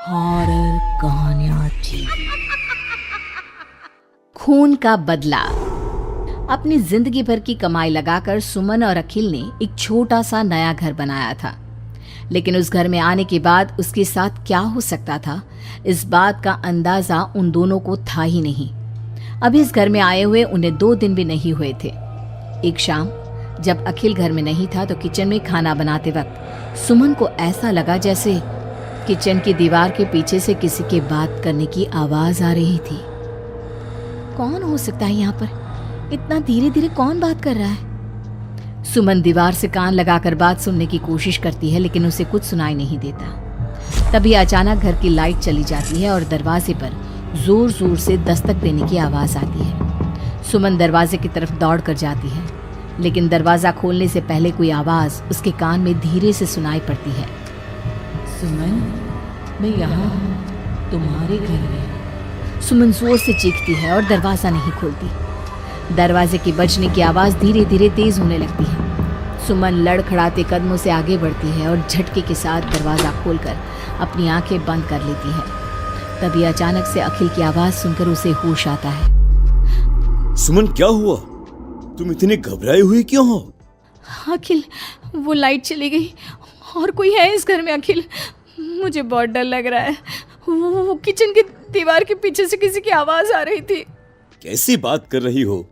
Horror कहानियां थी। खून का बदला। अपनी जिंदगी भर की कमाई लगाकर सुमन और अखिल ने एक छोटा सा नया घर बनाया था, लेकिन उस घर में आने के बाद उसके साथ क्या हो सकता था, इस बात का अंदाजा उन दोनों को था ही नहीं। अभी इस घर में आए हुए उन्हें 2 दिन भी नहीं हुए थे। एक शाम जब अखिल घर में नहीं था तो किचन में खाना बनाते वक्त सुमन को ऐसा लगा जैसे किचन की दीवार के पीछे से किसी के बात करने की आवाज आ रही थी। कौन हो सकता है यहाँ पर? इतना धीरे धीरे कौन बात कर रहा है? सुमन दीवार से कान लगाकर बात सुनने की कोशिश करती है, लेकिन उसे कुछ सुनाई नहीं देता। तभी अचानक घर की लाइट चली जाती है और दरवाजे पर जोर जोर से दस्तक देने की आवाज आती है। सुमन दरवाजे की तरफ दौड़ कर जाती है, लेकिन दरवाजा खोलने से पहले कोई आवाज उसके कान में धीरे से सुनाई पड़ती है। सुमन, मैं यहाँ हूँ, तुम्हारे घर में। सुमन जोर से चीखती है और दरवाजा नहीं खोलती। दरवाजे के बजने की आवाज धीरे धीरे तेज होने लगती है। सुमन लड़खड़ाते कदमों से आगे बढ़ती है और झटके के साथ दरवाजा खोलकर अपनी आंखें बंद कर लेती है। तभी अचानक से अखिल की आवाज सुनकर उसे होश आता है। सुमन, क्या हुआ? तुम इतनी घबराई हुई क्यों हो? अखिल, वो लाइट चली गई और कोई है इस घर में। अखिल, मुझे बहुत डर लग रहा है। वो किचन की दीवार के पीछे से किसी की आवाज आ रही थी। कैसी बात कर रही हो?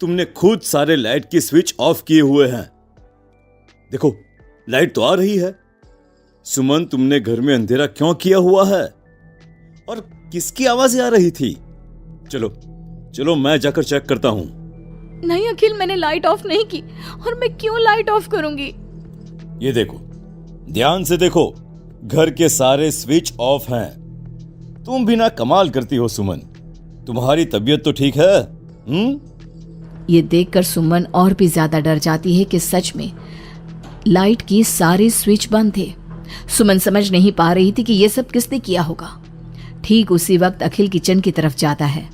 तुमने खुद सारे लाइट की स्विच ऑफ किए हुए हैं। देखो, लाइट तो आ रही है। सुमन, तुमने घर में अंधेरा क्यों किया हुआ है? और किसकी आवाजें आ रही थी? चलो चलो, मैं जाकर चेक करता हूं। नहीं अखिल, मैंने लाइट ऑफ नहीं की। और मैं क्यों लाइट ऑफ करूंगी? ये देखो, ध्यान से देखो, घर के सारे स्विच ऑफ हैं। तुम भी ना कमाल करती हो सुमन। तुम्हारी तबीयत तो ठीक है? ये देखकर सुमन और भी ज्यादा डर जाती है कि सच में लाइट की सारे स्विच बंद थे। सुमन समझ नहीं पा रही थी कि ये सब किसने किया होगा। ठीक उसी वक्त अखिल किचन की तरफ जाता है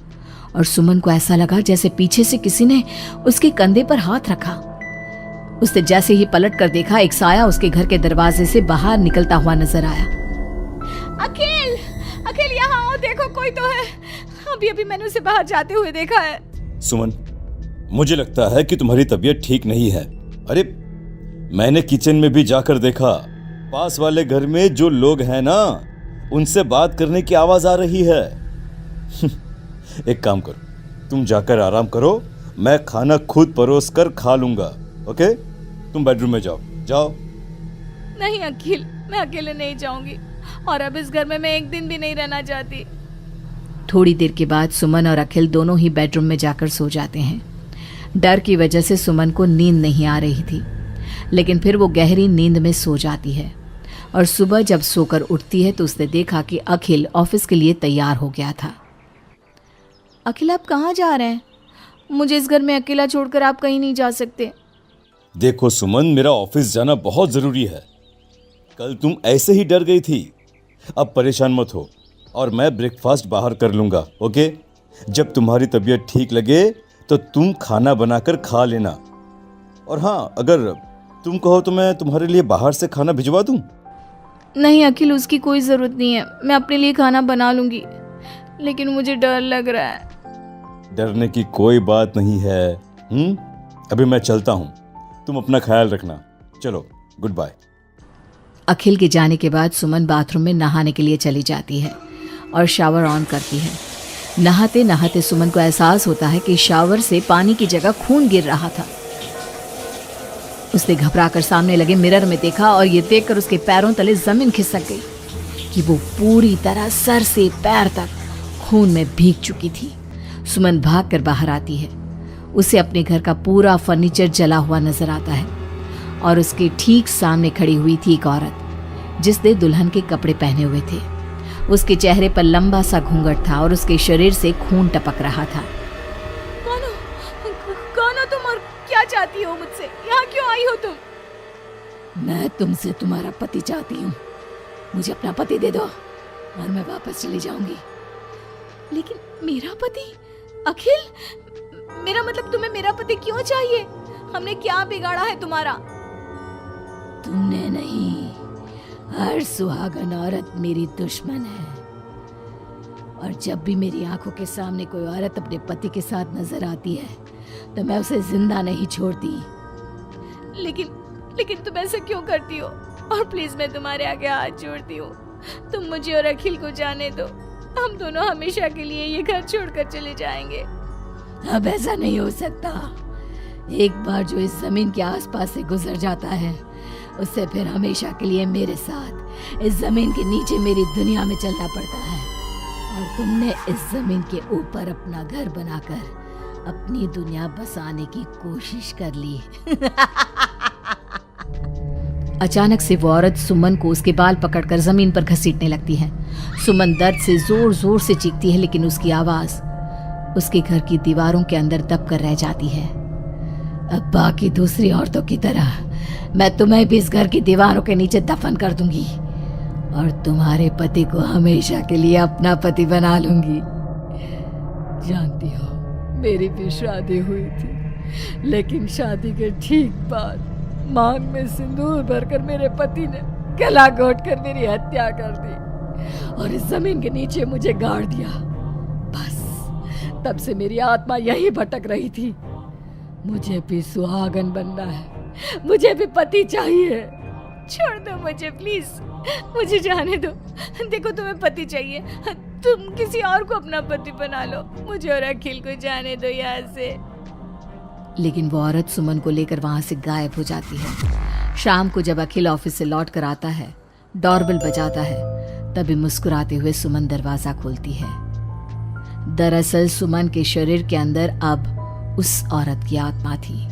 और सुमन को ऐसा लगा जैसे पीछे से किसी ने उसके कंधे पर हाथ रखा। उसने जैसे ही पलट कर देखा, एक साया उसके घर के दरवाजे से बाहर निकलता हुआ नजर आया। अखिल, अखिल यहाँ आओ, देखो कोई तो है। अभी अभी मैंने उसे बाहर जाते हुए देखा है। सुमन, मुझे लगता है कि तुम्हारी तबीयत ठीक नहीं है। अरे, मैंने किचन में भी जाकर देखा। पास वाले घर में जो लोग हैं ना, उनसे बात करने की आवाज आ रही है। एक काम करो, तुम जाकर आराम करो, मैं खाना खुद परोस कर खा लूंगा। ओके? तुम बेडरूम में जाओ। जाओ। नहीं अखिल, मैं अकेले नहीं जाऊंगी और अब इस घर में मैं एक दिन भी नहीं रहना चाहती। थोड़ी देर के बाद सुमन और अखिल दोनों ही बेडरूम में जाकर सो जाते हैं। डर की वजह से सुमन को नींद नहीं आ रही थी, लेकिन फिर वो गहरी नींद में सो जाती है और सुबह जब सोकर उठती है तो उसने देखा कि अखिल ऑफिस के लिए तैयार हो गया था। अखिल, आप कहाँ जा रहे हैं? मुझे इस घर में अकेला छोड़कर आप कहीं नहीं जा सकते। देखो सुमन, मेरा ऑफिस जाना बहुत जरूरी है। कल तुम ऐसे ही डर गई थी। अब परेशान मत हो और मैं ब्रेकफास्ट बाहर कर लूंगा। ओके? जब तुम्हारी तबीयत ठीक लगे तो तुम खाना बनाकर खा लेना। और हाँ, अगर तुम कहो तो मैं तुम्हारे लिए बाहर से खाना भिजवा दूं। नहीं अखिल, उसकी कोई ज़रूरत नहीं है। मैं अपने लिए खाना बना लूंगी, लेकिन मुझे डर लग रहा है। डरने की कोई बात नहीं है। अभी मैं चलता हूँ, तुम अपना ख्याल रखना। चलो, गुड बाय। अखिल के जाने के बाद सुमन बाथरूम में नहाने के लिए चली जाती है और शावर ऑन करती है। नहाते नहाते सुमन को एहसास होता है कि शावर से पानी की जगह खून गिर रहा था। उसने घबराकर सामने लगे मिरर में देखा और ये देखकर उसके पैरों तले जमीन खिसक गई कि वो पूरी तरह सर से पैर तक खून में भीग चुकी थी। सुमन भागकर बाहर आती है। उसे अपने घर का पूरा फर्नीचर जला हुआ नजर आता है और उसके ठीक सामने खड़ी हुई थी एक औरत जिसने दुल्हन के कपड़े पहने हुए थे। उसके चेहरे पर लंबा सा घूंघट था और उसके शरीर से खून टपक रहा था। कौन हो तुम और क्या चाहती हो मुझसे? यहाँ क्यों आई हो तुम? मैं तुमसे तुम्हारा पति चाहती हूँ। मुझे अपना पति दे दो और मैं वापस चली जाऊंगी। लेकिन मेरा पति? अखिल, मेरा मतलब तुम्हें मेरा पति क्यों चाहिए? हमने क्या बिगाड़ा है तुम्हारा? तुमने नहीं, हर सुहागन औरत मेरी दुश्मन है, और जब भी मेरी आंखों के सामने कोई औरत अपने पति के साथ नजर आती है तो मैं उसे जिंदा नहीं छोड़ती। लेकिन तुम ऐसा क्यों करती हो? और प्लीज मैं तुम्हारे आगे हाथ जोड़ती हूँ, तुम मुझे और अखिल को जाने दो। हम दोनों हमेशा के लिए ये घर छोड़कर चले जाएंगे। अब ऐसा नहीं हो सकता। एक बार जो इस जमीन के आसपास से गुजर जाता है उससे फिर हमेशा के लिए मेरे साथ इस जमीन के नीचे मेरी दुनिया में चलना पड़ता है। और तुमने इस जमीन के ऊपर अपना घर बनाकर अपनी दुनिया बसाने की कोशिश कर ली। अचानक से वो औरत सुमन को उसके बाल पकड़कर जमीन पर घसीटने लगती है। सुमन दर्द से जोर जोर से चीखती है, लेकिन उसकी आवाज उसके घर की दीवारों के अंदर दब कर रह जाती है। अब बाकी दूसरी औरतों की तरह मैं तुम्हें भी इस घर की दीवारों के नीचे दफन कर दूंगी और तुम्हारे पति को हमेशा के लिए अपना पति बना लूंगी। जानती हो, मेरी भी शादी हुई थी, लेकिन शादी के ठीक बाद मांग में सिंदूर भरकर मेरे पति ने गला घोट कर मेरी हत्या कर दी और इस जमीन के नीचे मुझे गाड़ दिया। बस तब से मेरी आत्मा यही भटक रही थी। मुझे भी सुहागन बनना है, मुझे भी पति चाहिए। छोड़ दो मुझे प्लीज, मुझे जाने दो। देखो तुम्हें पति चाहिए, तुम किसी और को अपना पति बना लो। मुझे और अखिल को जाने दो यहाँ से। लेकिन वो औरत सुमन को लेकर वहां से गायब हो जाती है। शाम को जब अखिल ऑफिस से लौट कर आता है, डोरबेल बजाता है, तभी मुस्कुराते हुए सुमन दरवाजा खोलती है। दरअसल सुमन के शरीर के अंदर अब उस औरत की आत्मा थी,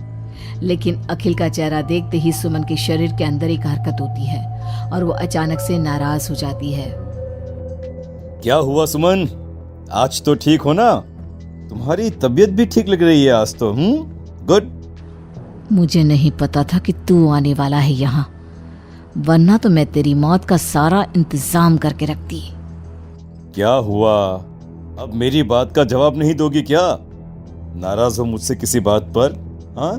लेकिन अखिल का चेहरा देखते ही सुमन के शरीर के अंदर एक हरकत होती है और वो अचानक से नाराज हो जाती है। क्या हुआ सुमन? आज तो ठीक हो ना? तुम्हारी तबीयत भी ठीक लग रही है आज तो। गुड। मुझे नहीं पता था कि तू आने वाला है यहाँ, वरना तो मैं तेरी मौत का सारा इंतजाम करके रखती। क्या हुआ? अब मेरी बात का जवाब नहीं दोगी क्या? नाराज हो मुझसे किसी बात पर? हाँ?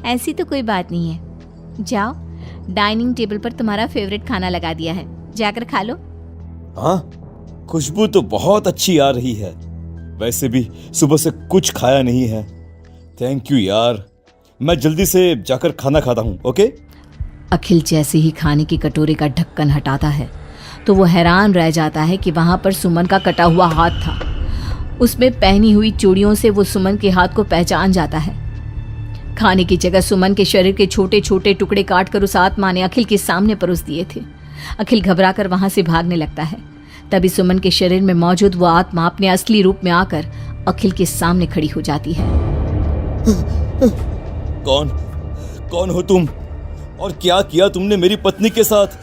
ऐसी तो कोई बात नहीं है। जाओ, डाइनिंग टेबल पर तुम्हारा फेवरेट खाना लगा दिया है, जाकर खा लो। हाँ, खुशबू तो बहुत अच्छी आ रही है। वैसे भी सुबह से कुछ खाया नहीं है। थैंक यू यार, मैं जल्दी से जाकर खाना खाता हूँ। ओके? अखिल जैसे ही खाने की कटोरे का ढक्कन हटाता है तो वो हैरान रह जाता है कि वहां पर सुमन का कटा हुआ हाथ था। उसमें पहनी हुई चूड़ियों से वो सुमन के हाथ को पहचान जाता है। खाने की जगह सुमन के शरीर के छोटे छोटे टुकड़े काटकर उस आत्मा ने अखिल के सामने परोस दिए थे। अखिल घबराकर वहां से भागने लगता है। तभी सुमन के शरीर में मौजूद वो आत्मा अपने असली रूप में आकर अखिल के सामने खड़ी हो जाती है। कौन हो तुम? और क्या किया तुमने मेरी पत्नी के साथ?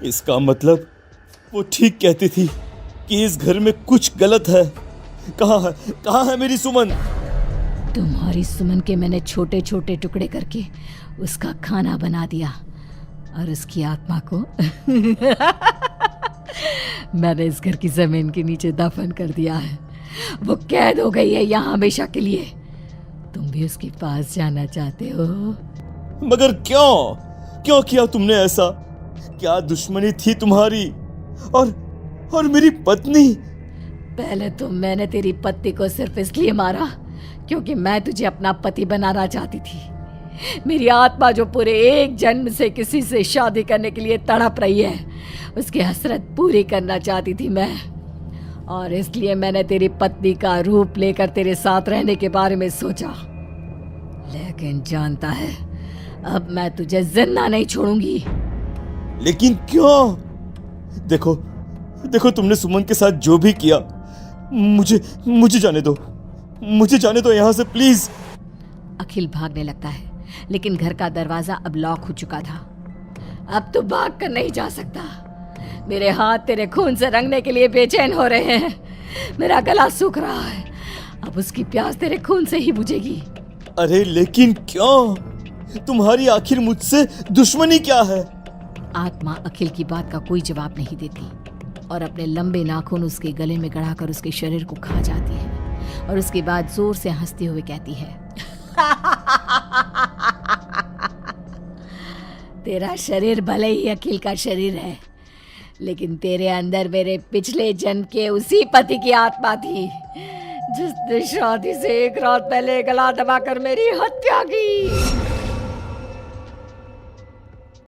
इसका मतलब वो ठीक कहती थी कि इस घर में कुछ गलत है। कहाँ है मेरी सुमन? तुम्हारी सुमन के मैंने छोटे छोटे टुकड़े करके उसका खाना बना दिया और उसकी आत्मा को मैंने इस घर की जमीन के नीचे दफन कर दिया है। वो कैद हो गई है यहाँ हमेशा के लिए। तुम भी उसके पास जाना चाहते हो? मगर क्यों किया तुमने ऐसा? क्या दुश्मनी थी तुम्हारी और मेरी पत्नी? पहले तो मैंने तेरी पत्नी को सिर्फ इसलिए मारा क्योंकि मैं तुझे अपना पति बनाना चाहती थी। मेरी आत्मा जो पूरे एक जन्म से किसी से शादी करने के लिए तड़प रही है, उसकी हसरत पूरी करना चाहती थी मैं। और इसलिए मैंने तेरी पत्नी का रूप लेकर तेरे साथ रहने के बारे में सोचा। लेकिन जानता है, अब मैं तुझे जिंदा नहीं छोड़ूंगी। लेकिन क्यों? देखो तुमने सुमन के साथ जो भी किया, मुझे जाने दो यहाँ से प्लीज। अखिल भागने लगता है, लेकिन घर का दरवाजा अब लॉक हो चुका था। अब तो भाग कर नहीं जा सकता। मेरे हाथ तेरे खून से रंगने के लिए बेचैन हो रहे हैं। मेरा गला सूख रहा है, अब उसकी प्यास तेरे खून से ही बुझेगी। अरे लेकिन क्यों? तुम्हारी आखिर मुझसे दुश्मनी क्या है? आत्मा अखिल की बात का कोई जवाब नहीं देती और अपने लंबे नाखून उसके गले में गड़ाकर उसके शरीर को खा जाती है और उसके बाद जोर से हंसते हुए कहती है, तेरा शरीर भले ही अखिल का शरीर है, लेकिन तेरे अंदर मेरे पिछले जन्म के उसी पति की आत्मा थी जिसने शादी से एक रात पहले गला दबाकर मेरी हत्या की।